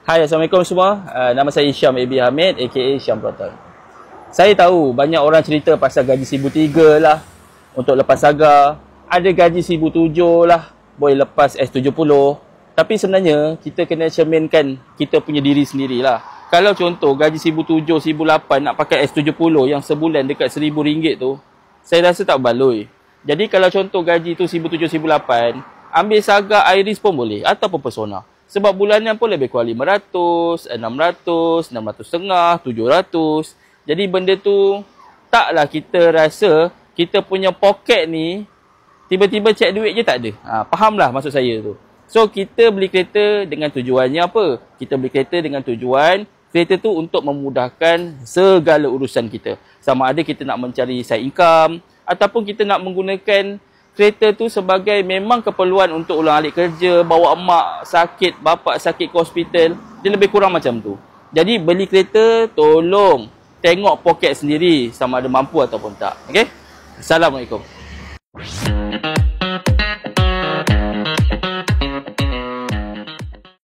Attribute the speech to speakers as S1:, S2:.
S1: Hai, Assalamualaikum semua. Nama saya Syam AB Hamid aka Syam Proton. Saya tahu banyak orang cerita pasal gaji 1,300 lah untuk lepas saga. Ada gaji 1,700 lah boleh lepas S70. Tapi sebenarnya kita kena cerminkan kita punya diri sendirilah. Kalau contoh gaji 1,700, 1,800 nak pakai S70 yang sebulan dekat RM1,000 tu, saya rasa tak baloi. Jadi kalau contoh gaji tu 1,700, 1,800, ambil saga Iris pun boleh ataupun Persona. Sebab bulanan pun lebih kurang 500, 600, 600.5, 700. Jadi benda tu taklah kita rasa kita punya poket ni tiba-tiba cek duit je tak ada. Fahamlah maksud saya tu. So kita beli kereta dengan tujuannya apa? Kita beli kereta dengan tujuan kereta tu untuk memudahkan segala urusan kita. Sama ada kita nak mencari side income ataupun kita nak menggunakan kereta tu sebagai memang keperluan untuk ulang alik kerja, bawa mak sakit, bapak sakit ke hospital. Dia lebih kurang macam tu. Jadi beli kereta tolong tengok poket sendiri sama ada mampu ataupun tak. Okey? Assalamualaikum.